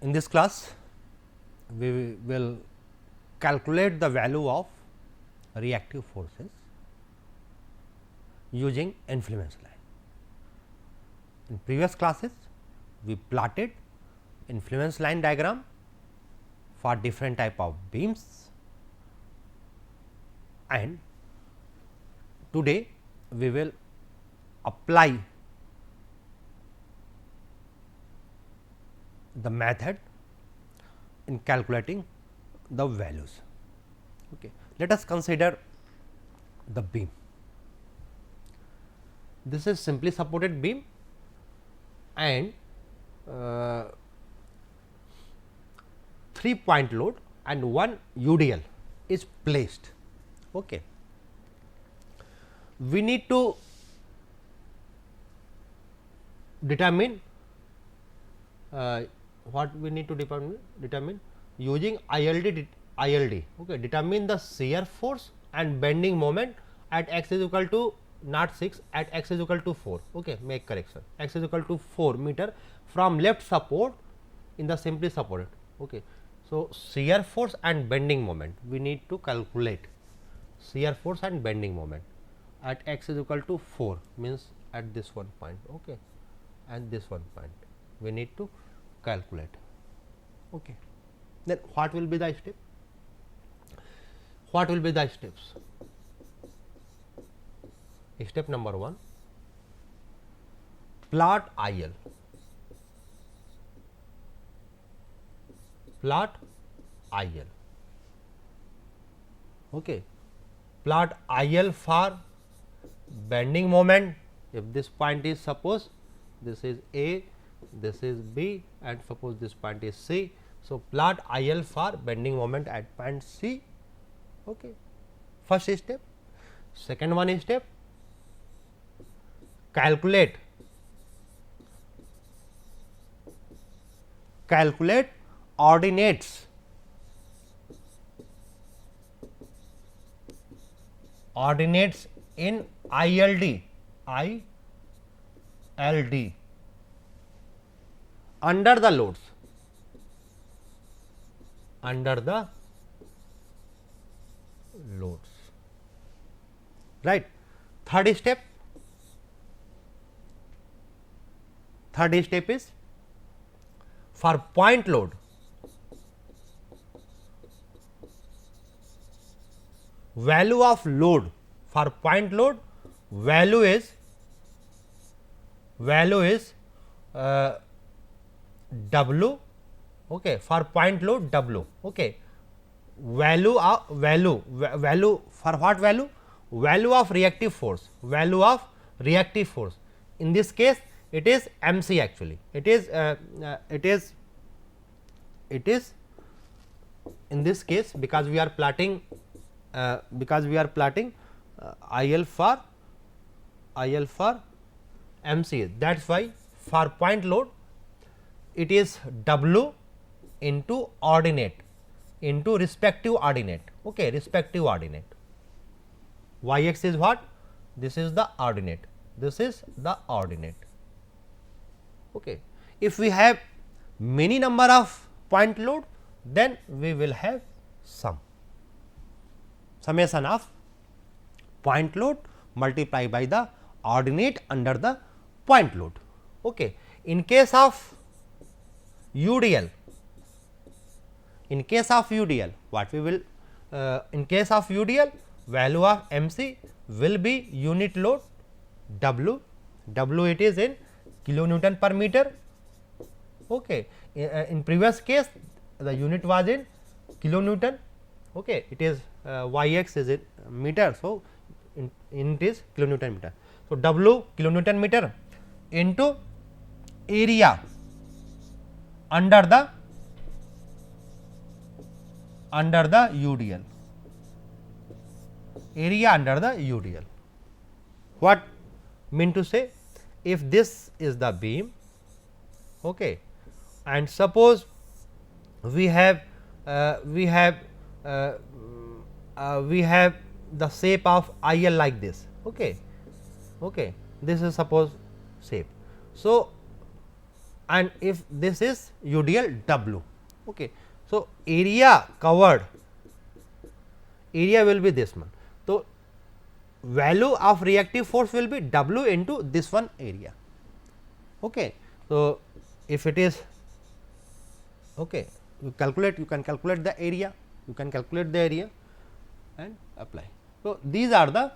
In this class, we will calculate the value of reactive forces using influence line. In previous classes, we plotted influence line diagram for different type of beams, and today we will apply the method in calculating the values. Okay. Let us consider the beam. This is simply supported beam, and 3-point load and one UDL is placed. Okay. We need to determine what we need to determine using ILD. Okay. Determine the shear force and bending moment at x is equal to 0.6 at x is equal to 4. Okay. Make correction, x is equal to 4 meter from left support in the simply supported. Okay. So, shear force and bending moment we need to calculate shear force and bending moment at x is equal to 4 means at this one point. Okay. And this one point we need to calculate. Okay. Then what will be the step? What will be the steps? Step number 1, plot IL. Plot IL. Okay. Plot IL for bending moment. If this point is, suppose this is A, this is B, and suppose this point is C. So, plot IL for bending moment at point C. Okay. First step. Second one step, calculate ordinates in ILD under the loads, right. Third step is for point load, value of load for point load, value is W. Okay. For point load, W. Okay. Value for what value? Value of reactive force. In this case, it is MC actually. It is in this case, because we are plotting IL for MC. That is why for point load it is W into ordinate into respective ordinate. Okay. Respective ordinate. Yx is what? This is the ordinate. Okay. If we have many number of point load, then we will have summation of point load multiplied by the ordinate under the point load. Okay. In case of UDL, what we will in case of UDL, value of MC will be unit load W. It is in kilonewton per meter. Okay. In previous case, the unit was in kilonewton. Okay. It is Yx is in meter. So, in it is kilonewton meter. So, W kilonewton meter into area under the UDL. Area under the UDL. What mean to say? If this is the beam, okay, and suppose we have the shape of IL like this. Okay. This is suppose shape. So, and if this is UDL W. Okay. So, area covered, area will be this one. So, value of reactive force will be W into this one area. Okay. So, if it is okay, you can calculate the area, and apply. So, these are the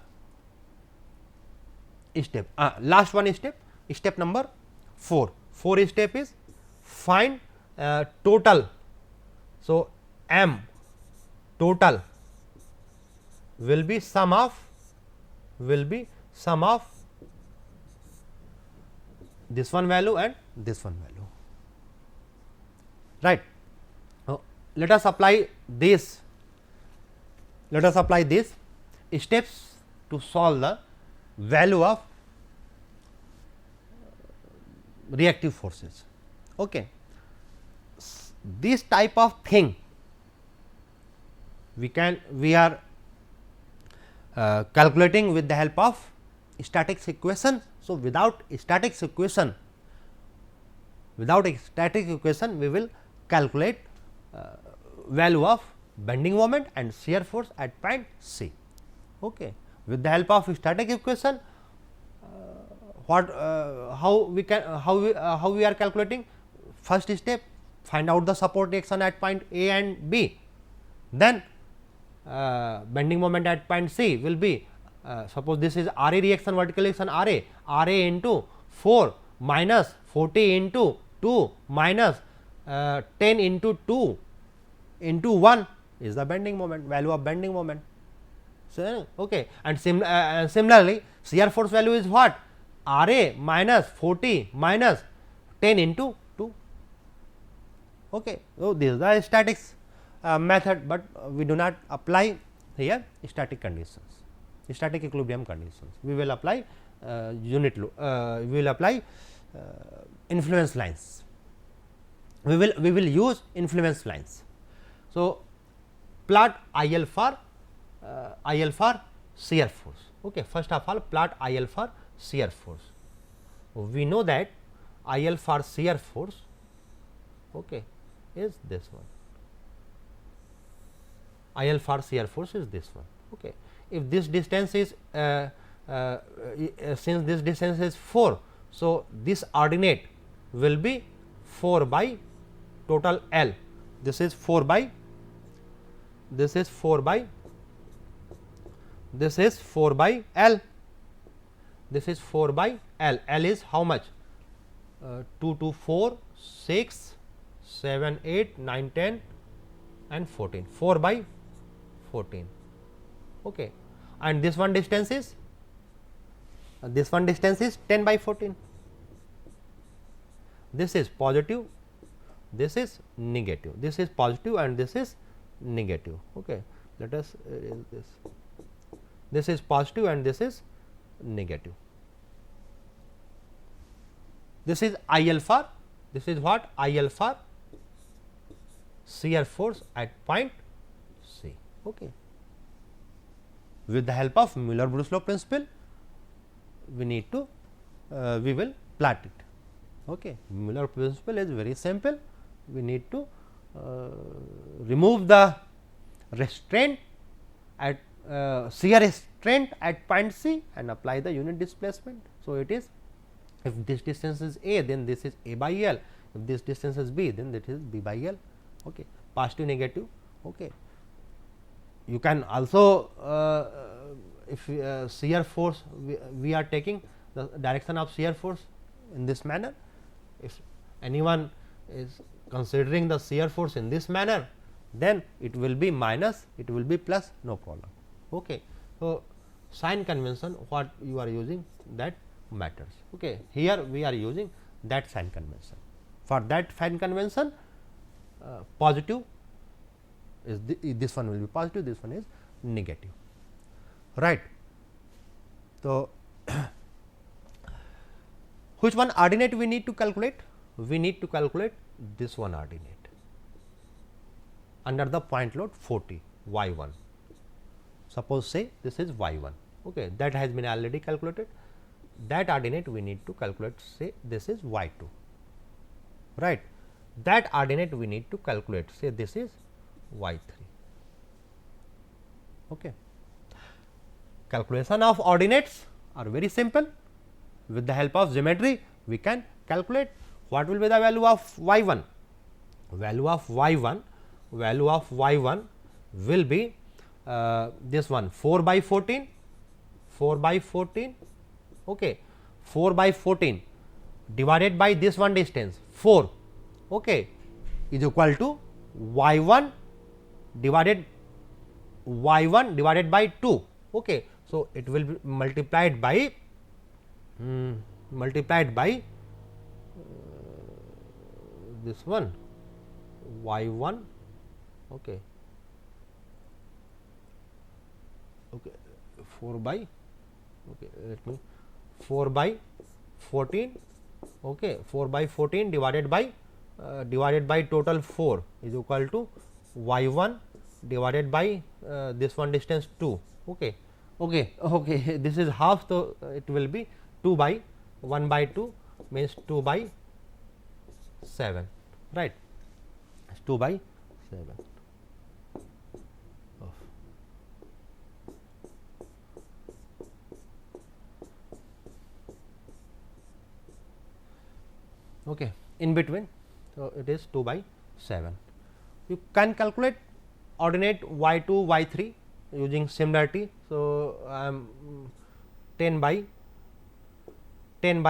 step. Last one step number 4. 4 step is find total. So, M total will be sum of this one value and this one value, right. Let us apply this steps to solve the value of reactive forces. Okay. This type of thing we are calculating with the help of statics equation. So, without statics equation we will calculate value of bending moment and shear force at point C. Okay. With the help of static equation, how we are calculating? First step, find out the support reaction at point A and B, then bending moment at point C will be suppose this is RA reaction, vertical reaction RA into 4 minus 40 into 2 minus 10 into 2 into 1 is the bending moment, value of bending moment. So, okay. And similarly, shear force value is what? RA minus 40 minus 10 into 2. Okay. So, this is the statics method, but we do not apply here static conditions, static equilibrium conditions. We will apply we will apply influence lines. We will use influence lines. So, plot IL for shear force. Okay. First of all, plot IL for shear force. We know that IL for shear force, okay, is this one. IL for shear force is this one. Okay. If this distance is since this distance is 4, so this ordinate will be 4 by total L. This is 4 by L. This is 4 by L. L is how much? 2 to 4, 6, 7, 8, 9, 10 and 14. 4 by 14. Okay. And this one distance is 10 by 14. This is positive, this is negative, this is positive and this is negative. Okay. Let us erase this. This is positive and this is negative. This is IL for, this is what? IL for shear force at point C. Okay. With the help of Mueller-Breslau principle, we need to we will plot it. Okay. Mueller principle is very simple. We need to remove the restraint at shear restraint at point C and apply the unit displacement. So, it is, if this distance is A, then this is A by L. If this distance is B, then that is B by L. Okay. Positive, negative. Okay. You can also if shear force we are taking the direction of shear force in this manner. If anyone is considering the shear force in this manner, then it will be minus, it will be plus, no problem. Okay. So, sign convention what you are using, that matters. Okay. Here we are using that sign convention. For that sign convention, positive is this one will be positive, this one is negative, right. So, which one ordinate we need to calculate? We need to calculate this one ordinate under the point load 40 y 1. Suppose say this is y 1, okay, that has been already calculated. That ordinate we need to calculate, say this is y 2. right? That ordinate we need to calculate, say this is y 3. Okay. Calculation of ordinates are very simple. With the help of geometry, we can calculate what will be the value of y 1. Value of y 1 will be this one 4 by 14, 4 by 14, okay, 4 by 14 divided by this one distance 4, okay, is equal to y 1 divided by 2. Okay. So, it will be multiplied by this one y 1, okay, 4 by, okay, let me 4 by 14, okay, 4 by 14 divided by total 4 is equal to y 1 divided by this one distance 2. Okay. This is half, so it will be 2 by 1 by 2 means 2 by 7, right, 2 by 7. Okay. In between, so it is 2 by 7. You can calculate ordinate y 2, y 3 using similarity. So, I am 10 by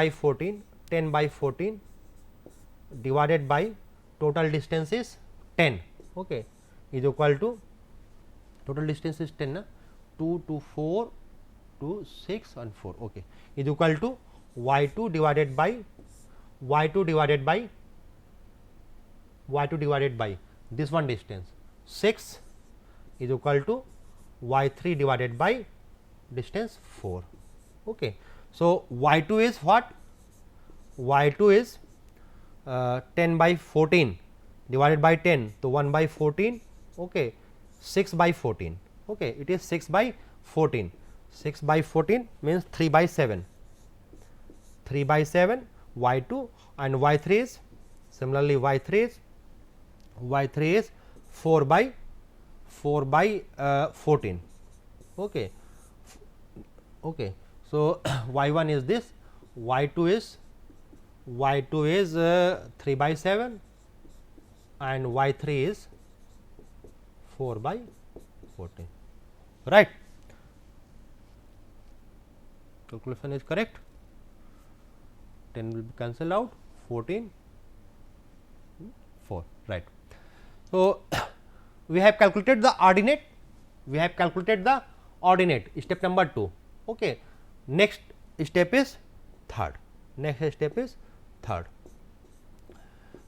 14 divided by total distance is 10, okay, is equal to total distance is 10 na? 2 to 4 to 6 and 4, okay, is equal to y 2 divided by this one distance 6 is equal to y 3 divided by distance 4. Okay. So, y 2 is what? Y 2 is 10 by 14 divided by 10, so 1 by 14, okay, 6 by 14, okay, it is 6 by 14, 6 by 14 means 3 by 7, y 2, and y 3 is similarly y 3 is 4 by 14, okay. So, y 1 is this, y 2 is 3 by 7 and y 3 is 4 by 14, right. Calculation is correct. 10 will be cancelled out, 14, 4, right. So, we have calculated the ordinate, step number 2. Okay. Next step is third.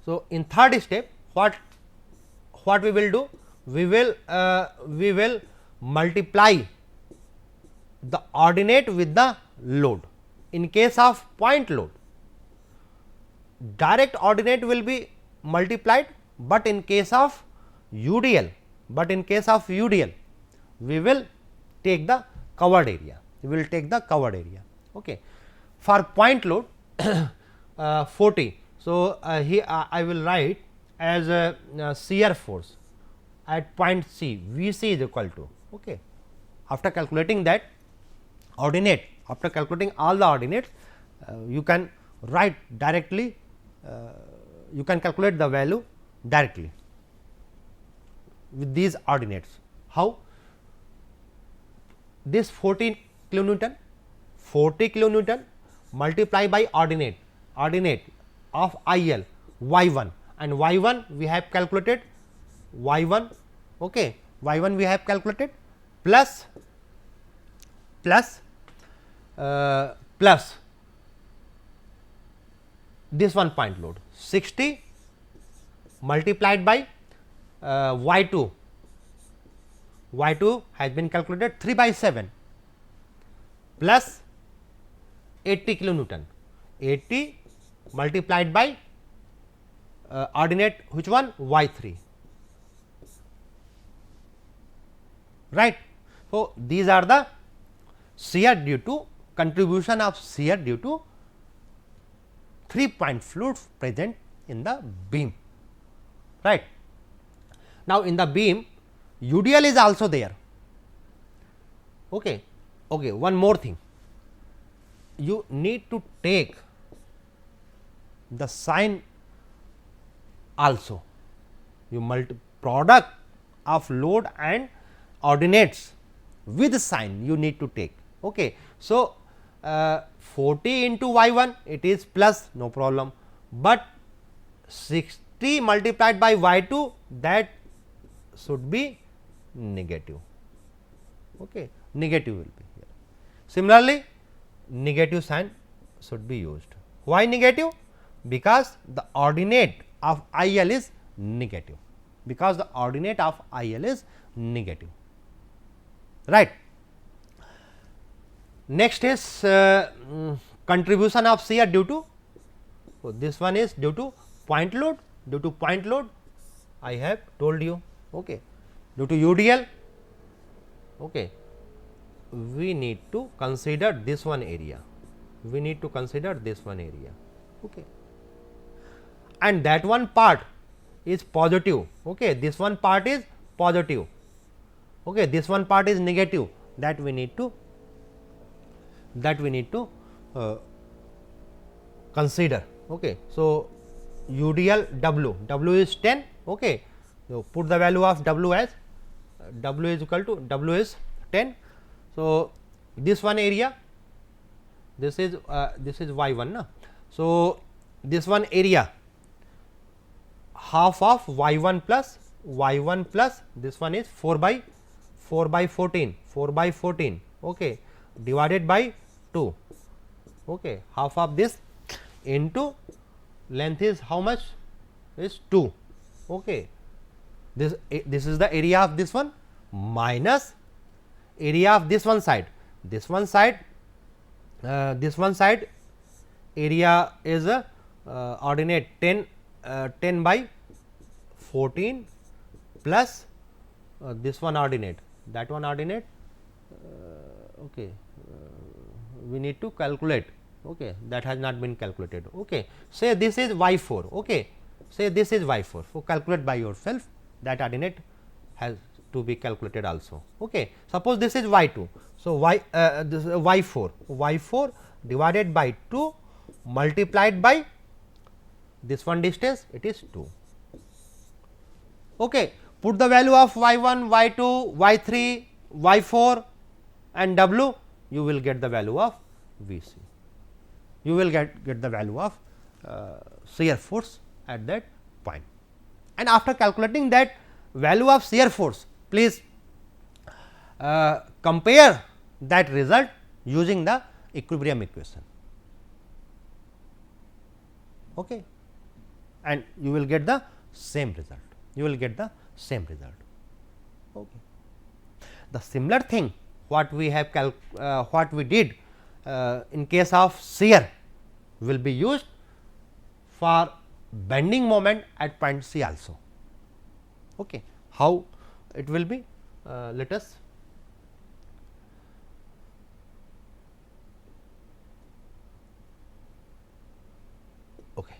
So, in third step, what we will do? We will multiply the ordinate with the load. In case of point load, direct ordinate will be multiplied, but in case of UDL, we will take the covered area. Okay. For point load 40. So, here I will write as a shear force at point C, VC is equal to, okay. After calculating that ordinate, after calculating all the ordinates, you can write directly, you can calculate the value directly with these ordinates. How? This 40 kilonewton multiply by ordinate of IL y 1, and y 1 we have calculated y 1, okay, y 1 we have calculated plus this one point load 60 multiplied by y 2 has been calculated 3 by 7 plus 80 kilonewton, 80 multiplied by ordinate which one, y 3, right. So, these are the shear due to contribution of shear due to 3 point fluids present in the beam, right. Now, in the beam UDL is also there. Okay. Okay. One more thing, you need to take the sign also, you product of load and ordinates with sign you need to take. Okay. So, 40 into y 1 it is plus, no problem, but 60 multiplied by y 2 that should be negative. Okay. Negative will be here. Similarly, negative sign should be used. Why negative? Because the ordinate of I L is negative, because the ordinate of I L is negative, right. Next is contribution of shear due to, so this one is due to point load, due to point load I have told you, okay. Due to UDL, okay. We need to consider this one area, we need to consider this one area, okay. And that one part is positive, okay. This one part is positive, okay. This one part is negative, that we need to consider, okay. So, UDL W is 10, okay. So, put the value of W as W is equal to W is 10. So, this one area, this is y 1 na. So, this one area half of y 1 plus this one is 4 by 14, okay, divided by 2, okay. Half of this into length is how much, is 2, okay. This is the area of this one minus area of this one side, this one side area is ordinate 10 by 14 plus this one ordinate, that one ordinate, okay. We need to calculate, okay. That has not been calculated, okay. Say this is y 4, okay. Say this is y 4, so calculate by yourself, that ordinate has to be calculated also, okay. Suppose this is y 2, so this is y 4 divided by 2 multiplied by this one distance, it is 2, okay. Put the value of y 1, y 2, y 3, y 4 and W, you will get the value of V c, you will get the value of shear force at that point. And after calculating that value of shear force, please compare that result using the equilibrium equation, okay. And you will get the same result, okay. The similar thing what we have what we did in case of shear will be used for bending moment at point C also, okay. How it will be, let us okay.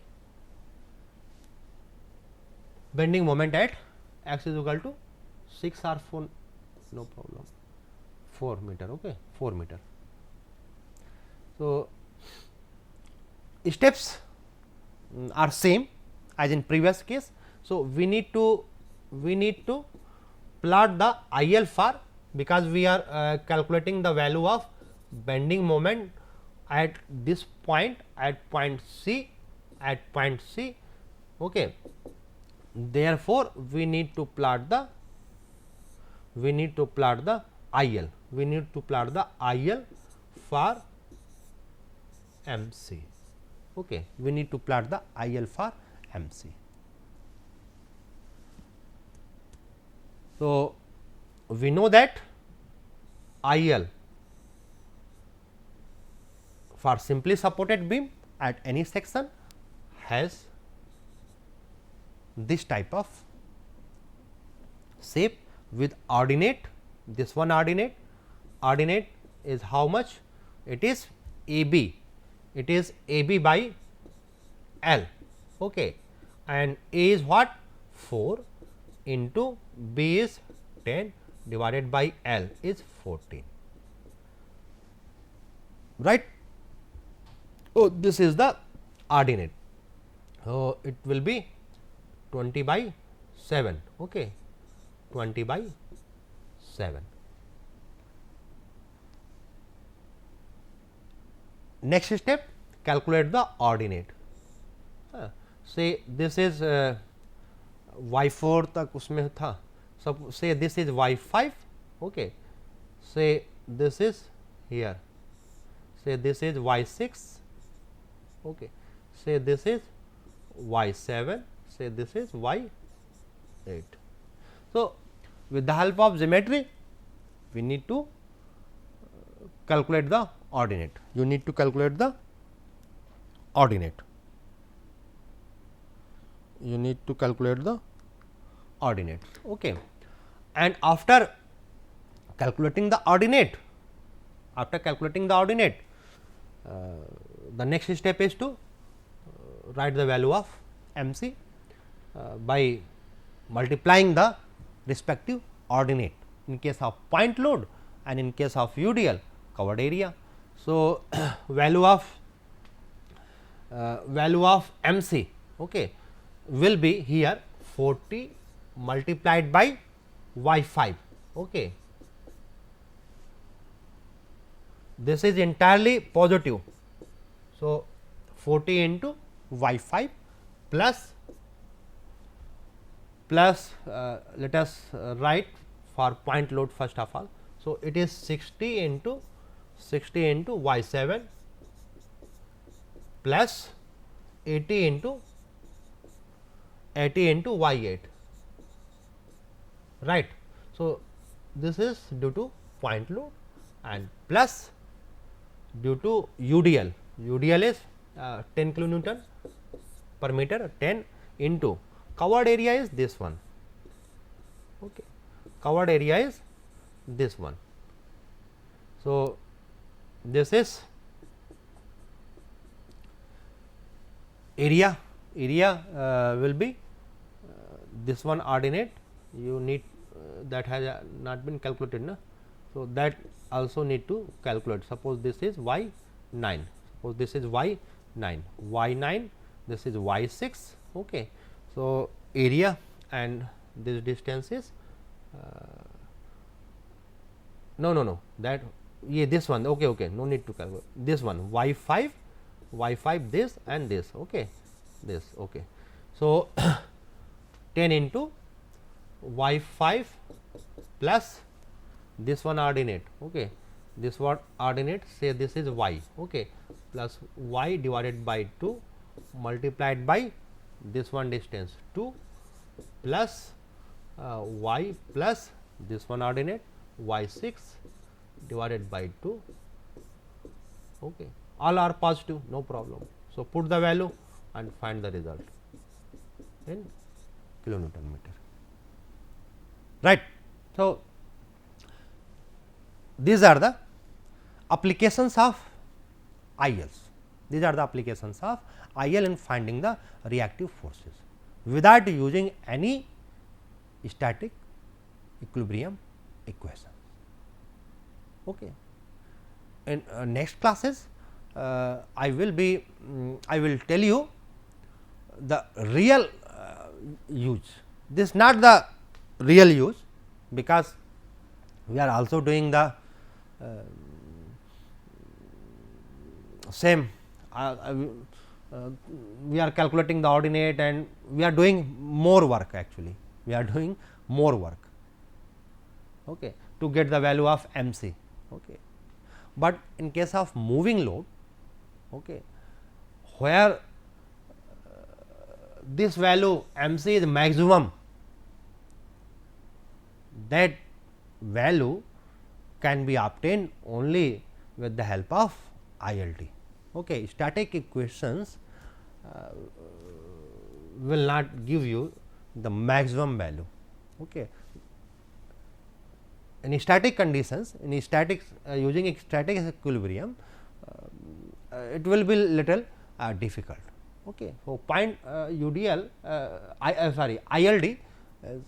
Bending moment at x is equal to 6 or 4, no problem, 4 meter, okay, 4 meter. So, steps are same as in previous case. So, we need to plot the IL for, because we are calculating the value of bending moment at this point, at point C, okay. Therefore, we need to plot the IL, for MC, okay. We need to plot the IL for MC. So, we know that IL for simply supported beam at any section has this type of shape with ordinate, this one ordinate is how much? It is AB, by L, okay. and A is what 4 into B is 10 divided by L is 14, right. Oh, this is the ordinate. So, it will be 20 by 7, okay, 20 by 7. Next step, calculate the ordinate. Say this is y4 तक उसमें था, so say this is y5, okay. Say this is here, say this is y6, okay. Say this is y7, say this is y8. So, with the help of geometry, we need to calculate the ordinate. You need to calculate the ordinate. You need to calculate the ordinate, okay. And after calculating the ordinate, the next step is to write the value of m c by multiplying the respective ordinate in case of point load and in case of UDL covered area. So, value of m c, okay, will be here 40 multiplied by y5, okay. This is entirely positive. So, 40 into y5 plus let us write for point load first of all. So, it is 60 into y7 plus 80 into y8, right. So, this is due to point load and plus due to UDL. UDL is 10 kilonewton per meter, 10 into covered area is this one, okay. Covered area is this one. So, this is area will be this one ordinate, you need that has not been calculated, na. So, that also need to calculate. Suppose this is y 9, suppose this is y 9, this is y 6, okay. So, area and this distance is no that this one, okay, no need to calculate this one y 5 this and this, okay, this, okay. So, 10 into y 5 plus this one ordinate, okay, this one ordinate, say this is y, okay, plus y divided by 2 multiplied by this one distance 2 plus y plus this one ordinate y 6 divided by 2, okay. All are positive, no problem. So, put the value and find the result in kilonewton meter, right. So, these are the applications of ILs. These are the applications of IL in finding the reactive forces without using any static equilibrium equation, okay. In next classes, I will tell you the real use. This is not the real use, because we are also doing the same we are calculating the ordinate and we are doing more work, actually we are doing more work, okay, to get the value of m c, okay. But in case of moving load, okay, where this value m c is maximum, that value can be obtained only with the help of ILT, okay. Static equations will not give you the maximum value, okay. In static conditions, in static using static equilibrium, it will be little difficult, Okay. So, point UDL ILD is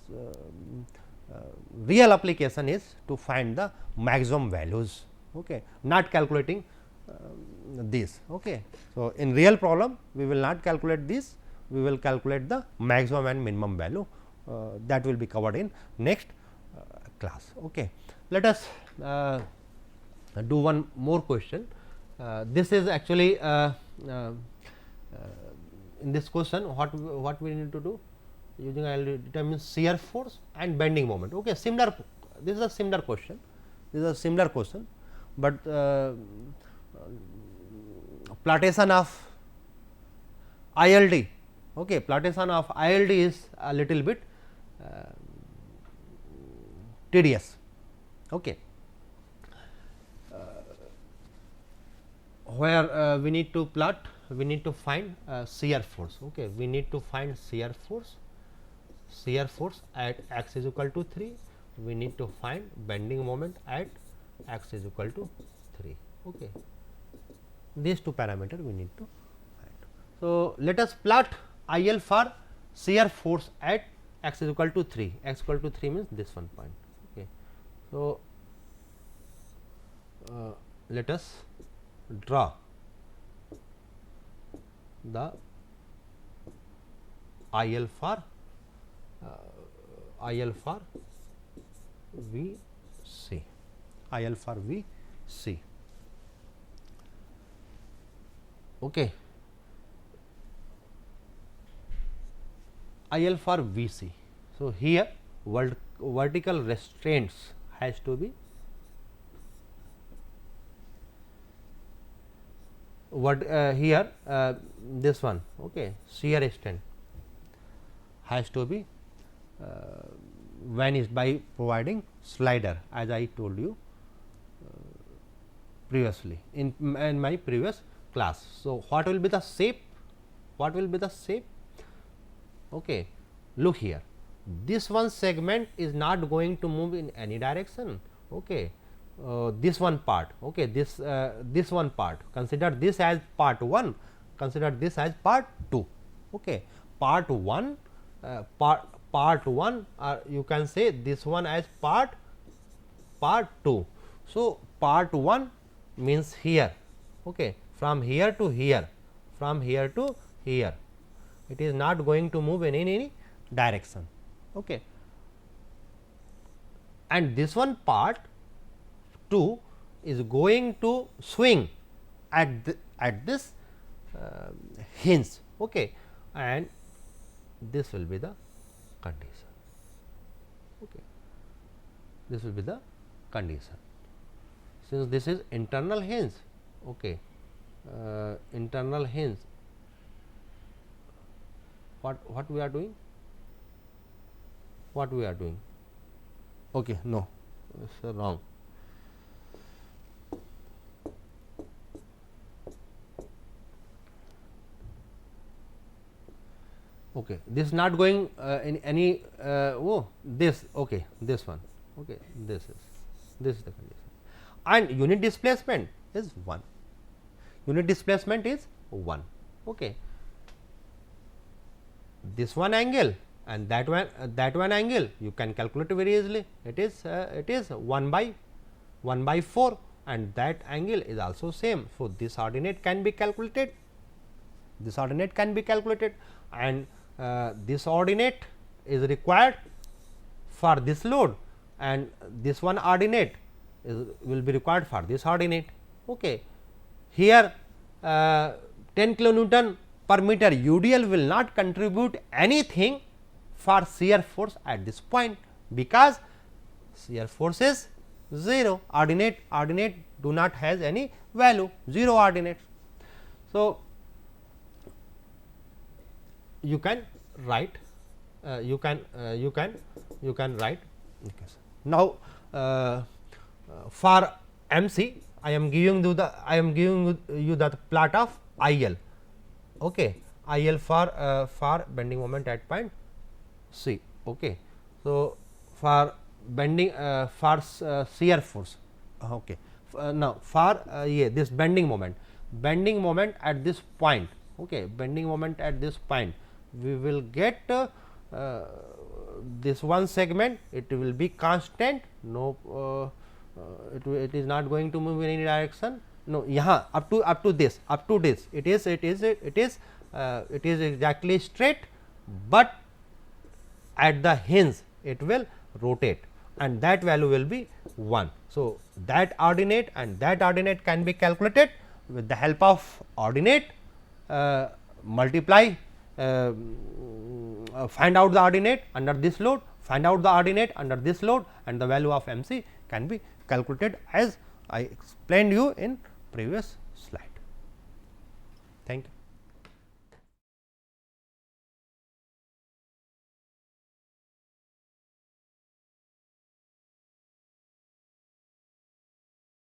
real application is to find the maximum values, okay, not calculating this. Okay. So, in real problem we will not calculate this, we will calculate the maximum and minimum value, that will be covered in next class. Okay. Let us do one more question. This is actually in this question what we need to do using ILD determine shear force and bending moment. Okay, similar, this is a similar question, this is a similar question, but platation of ILD, okay, platation of ILD is a little bit tedious. Okay. Where we need to plot, we need to find shear force. Okay, we need to find shear force at x is equal to 3, we need to find bending moment at x is equal to 3. Okay. These two parameters we need to find. So, let us plot IL for shear force at x is equal to 3, x equal to 3 means this one point. Okay. So, let us draw the IL for VC, IL for VC. Okay. IL for VC. So, here vertical restraints has to be here this one, okay, shear strength has to be vanished by providing slider, as I told you previously in my previous class. So, what will be the shape? What will be the shape? Okay, look here, this one segment is not going to move in any direction. Okay. This one part, okay, this one part, consider this as part 1, consider this as part 2. Okay. Part 1 part 1 you can say this one as part 2. So, part 1 means here, okay, from here to here, from here to here, it is not going to move in any direction. Okay. And this one part 2 is going to swing at this hinge, okay, and this will be the condition. Okay. This will be the condition. Since this is internal hinge, okay, internal hinge, what we are doing? What we are doing? Okay, no, it's wrong. Okay, this is not going in any this, okay, this one, okay, this is the condition, and unit displacement is 1, unit displacement is 1. Okay. This one angle and that one angle you can calculate very easily, it is 1 by 4 and that angle is also same. So, this ordinate can be calculated, this ordinate can be calculated, and this ordinate is required for this load and this one ordinate will be required for this ordinate. Okay. Here 10 kilonewton per meter UDL will not contribute anything for shear force at this point, because shear force is 0, ordinate do not has any value, 0 ordinate. So, you can write you can write. Okay. Now, for MC I am giving you the plot of IL, okay, IL for bending moment at point C. Okay. So, for bending for shear force, okay, now for this bending moment at this point, okay, bending moment at this point, we will get this one segment, it will be constant, no it is not going to move in any direction. No, yeah, up to this it is exactly straight, but at the hinge it will rotate and that value will be 1. So, that ordinate and that ordinate can be calculated with the help of ordinate, multiply, find out the ordinate under this load, find out the ordinate under this load, and the value of m c can be calculated as I explained you in previous slide. Thank you.